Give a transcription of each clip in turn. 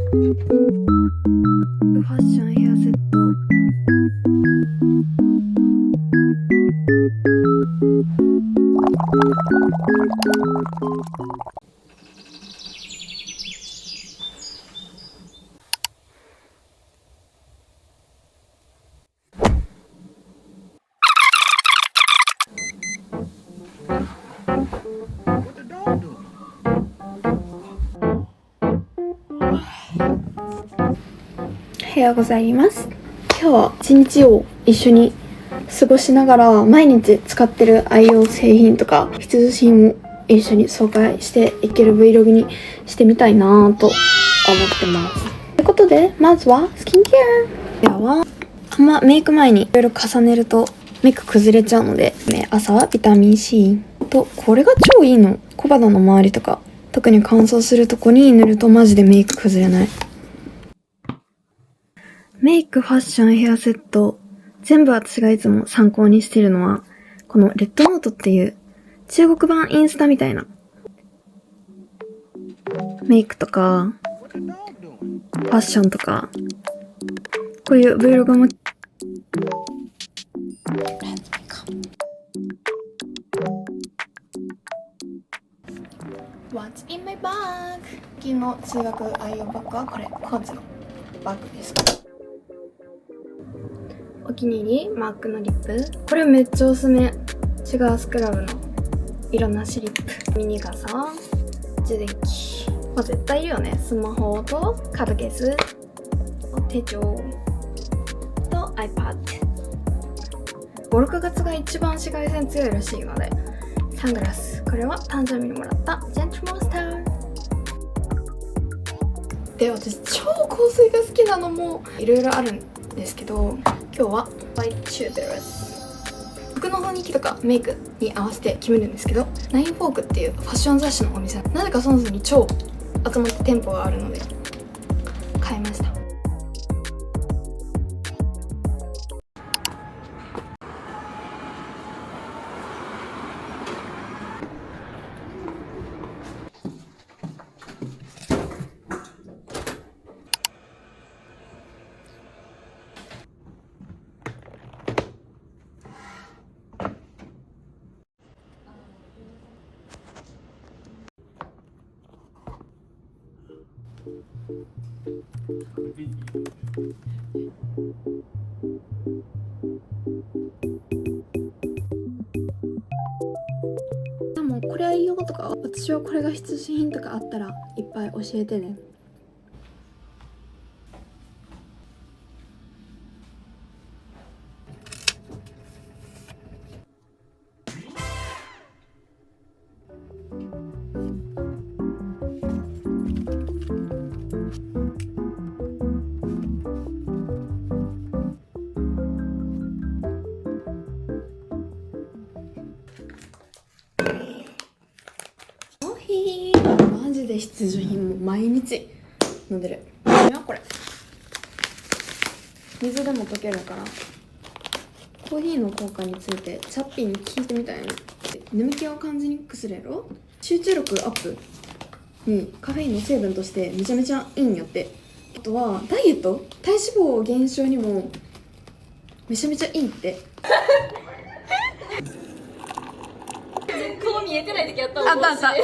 ファッションヘアセット。おはようございます。今日は一日を一緒に過ごしながら毎日使ってる愛用製品とか必需品を一緒に紹介していける Vlog にしてみたいなぁと思ってます。ということで、まずはスキンケア。あんまメイク前にいろいろ重ねるとメイク崩れちゃうので、朝はビタミン C と、これが超いいの。小肌の周りとか特に乾燥するとこに塗るとマジでメイク崩れない。メイク、ファッション、ヘアセット、全部私がいつも参考にしているのは、このレッドノートっていう中国版インスタみたいな。メイクとか、ファッションとか、こういう Vlog も、What's in my bag? 昨日の通学愛用バッグはこれ、コーツのバッグです。お気に入りマークのリップ、これめっちゃおすすめ。シュガースクラブの色なしリップ、ミニ傘、充電器、絶対いるよね。スマホとカードケース、手帳と iPad。 5、6月が一番紫外線強いらしいので、サングラス、これは誕生日にもらったジェントルモンスターで、私超香水が好きなのもいろいろあるんですけど、今日はバイチューベルス、服の雰囲気とかメイクに合わせて決めるんですけど、ナインフォークっていうファッション雑誌のお店、なぜかその辺に超集まった店舗があるので買いました。でもこれはいいよとか、私はこれが必需品とかあったらいっぱい教えてね。マジで必需品も毎日飲んでる。これ水でも溶けるからコーヒーの効果についてチャッピーに聞いてみたいな。眠気を感じにくくするやろ、集中力アップにカフェインの成分としてめちゃめちゃいいんやって。あとはダイエット、体脂肪減少にもめちゃめちゃいいって。顔見えてない時あったもん。あった。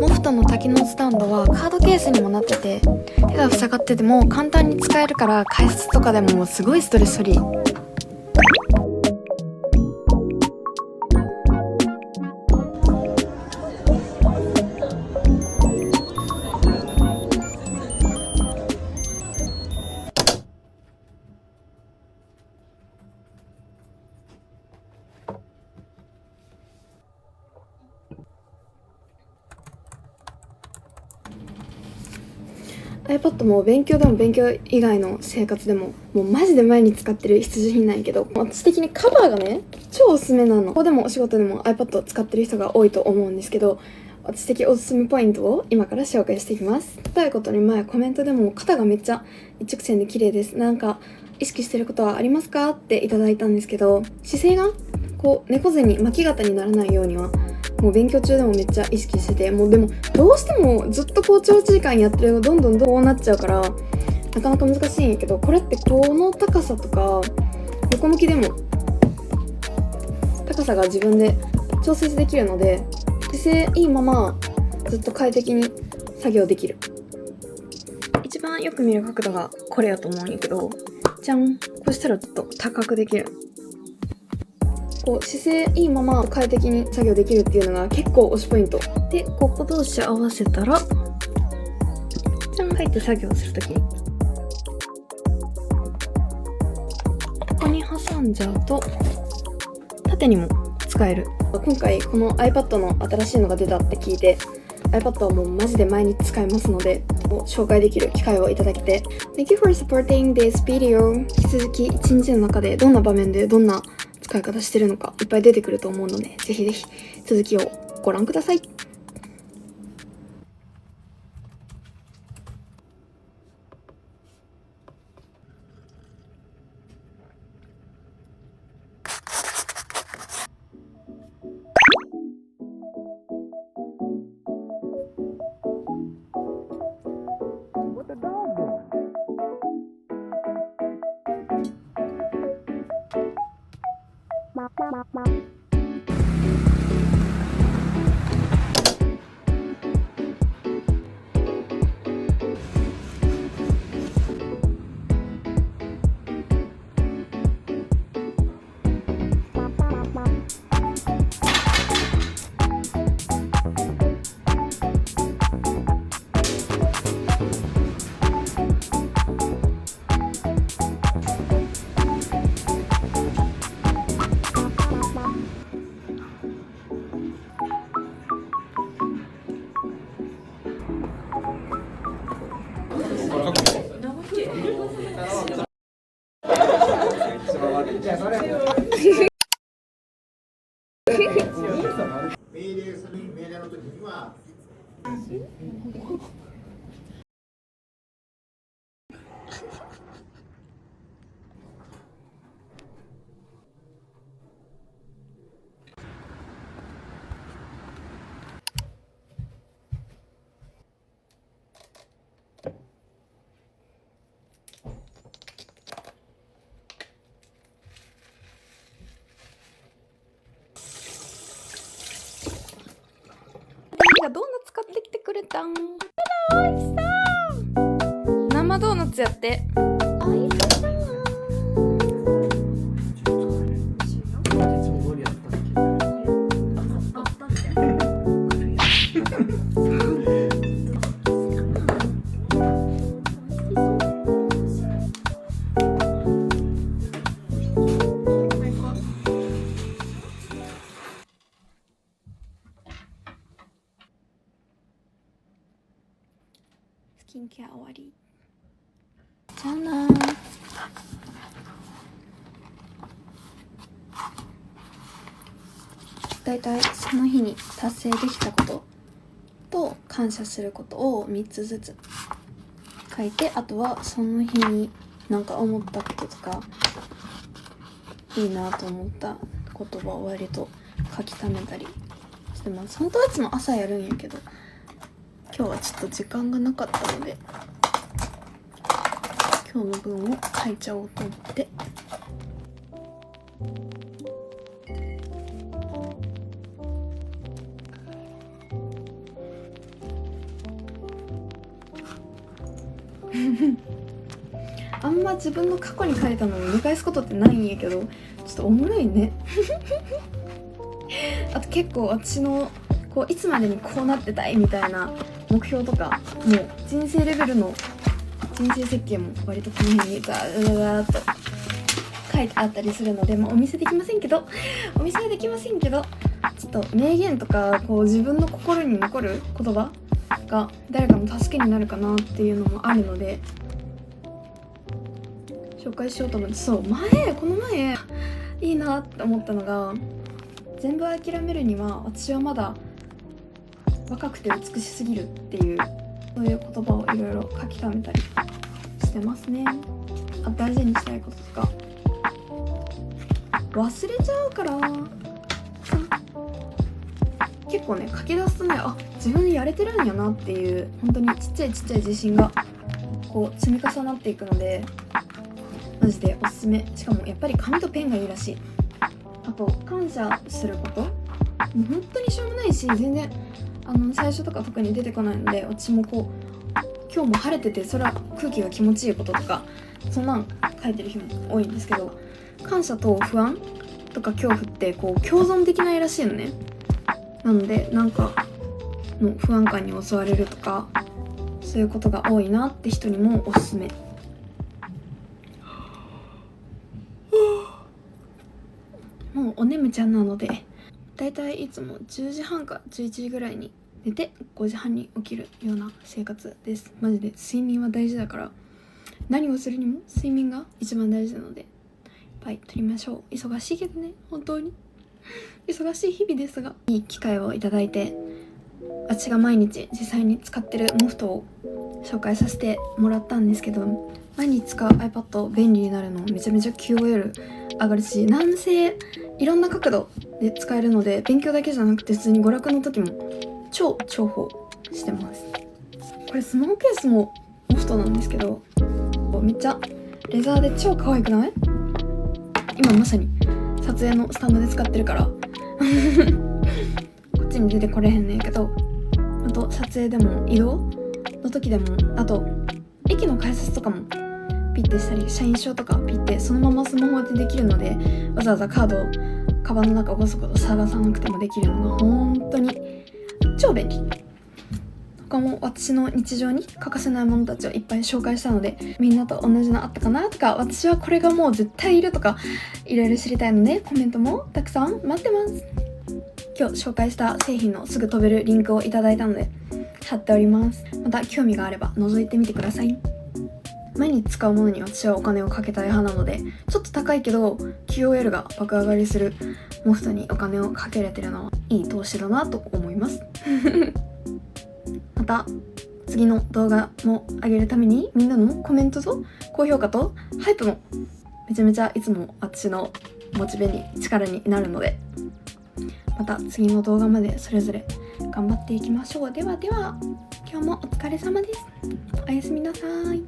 モフトの多機能スタンドはカードケースにもなってて、手が塞がってても簡単に使えるから、外出とかでもすごいストレスフリー。iPad も勉強でも勉強以外の生活でももうマジで毎日使ってる必需品なんやけど、私的にカバーがね超おすすめなの。ここでもお仕事でも iPad を使ってる人が多いと思うんですけど、私的おすすめポイントを今から紹介していきます。ということに前コメントでも肩がめっちゃ一直線で綺麗です、なんか意識してることはありますかっていただいたんですけど、姿勢がこう猫背に巻き肩にならないようにはもう勉強中でもめっちゃ意識してて、もうでもどうしてもずっとこう長時間やってるとどんどんこうなっちゃうからなかなか難しいんやけど、これってこの高さとか横向きでも高さが自分で調節できるので、姿勢いいままずっと快適に作業できる。一番よく見る角度がこれやと思うんやけど、じゃん、こうしたらちょっと高くできる。こう姿勢いいまま快適に作業できるっていうのが結構推しポイントで、ここ同士合わせたらじゃん、入って作業するときにここに挟んじゃうと縦にも使える。今回この iPad の新しいのが出たって聞いて iPad はもうマジで毎日使いますので紹介できる機会をいただけて Thank you for supporting this video。 引き続き一日の中でどんな場面でどんな使い方してるのかいっぱい出てくると思うので、ぜひぜひ続きをご覧ください。命令の時にはがドーナツ買ってきてくれたん。美味しそう。生ドーナツやって。美味しそう。スキンケア終わり。じゃあなー。だいたいその日に達成できたことと感謝することを3つずつ書いて、あとはその日になんか思ったこととかいいなと思った言葉を割と書き溜めたりしてます。本当はいつも朝やるんやけど今日はちょっと時間がなかったので今日の分を書いちゃおうと思って。あんま自分の過去に書いたのを見返すことってないんやけどちょっとおもろいね。あと結構私のこういつまでにこうなってたいみたいな目標とかもう人生レベルの人生設計も割とこの辺にザーッと書いてあったりするので、お見せできませんけどお見せできませんけどちょっと名言とかこう自分の心に残る言葉が誰かの助けになるかなっていうのもあるので紹介しようと思って。そう、この前いいなって思ったのが、全部諦めるには私はまだ若くて美しすぎるっていう、そういう言葉をいろいろ書き溜めたりしてますね。大事にしたいこととか忘れちゃうからさ、結構ね書き出すとね、自分やれてるんやなっていう本当にちっちゃい自信がこう積み重なっていくので、マジでおすすめ。しかもやっぱり紙とペンがいいらしい。あと感謝すること、もう本当にしょうもないし、全然最初とか特に出てこないので、私もこう今日も晴れてて空気が気持ちいいこととかそんなん書いてる日も多いんですけど、感謝と不安とか恐怖ってこう共存できないらしいのね。なのでなんかの不安感に襲われるとかそういうことが多いなって人にもおすすめ。もうお眠ちゃんなのでだいたいいつも10時半か11時ぐらいに寝て5時半に起きるような生活です。マジで睡眠は大事だから、何をするにも睡眠が一番大事なのでいっぱい取りましょう。忙しいけどね、本当に忙しい日々ですが、いい機会をいただいて私が毎日実際に使ってるモフトを紹介させてもらったんですけど、毎日使う iPad 便利になるのめちゃめちゃ QOL 上がるし、なんせいろんな角度で使えるので、勉強だけじゃなくて普通に娯楽の時も超重宝してます。これスマホケースもモフトなんですけど、めっちゃレザーで超可愛くない？今まさに撮影のスタンドで使ってるからこっちに出てこれへんねんけど、あと撮影でも移動の時でも、あと駅の改札とかもピッてしたり、社員証とかピッてそのままスマホでできるので、わざわざカードをカバンの中をごそごそ探さなくてもできるのが本当に超便利。他も私の日常に欠かせないものたちをいっぱい紹介したので、みんなと同じのあったかなとか、私はこれがもう絶対いるとかいろいろ知りたいのでコメントもたくさん待ってます。今日紹介した製品のすぐ飛べるリンクをいただいたので貼っております。また興味があれば覗いてみてください。毎日使うものに私はお金をかけたい派なので、ちょっと高いけど QOL が爆上がりするモフトにお金をかけれてるのはいい投資だなと思いますまた次の動画も上げるためにみんなのコメントと高評価とハイプもめちゃめちゃいつも私のモチベに力になるので、また次の動画までそれぞれ頑張っていきましょう。ではでは今日もお疲れ様です。おやすみなさい。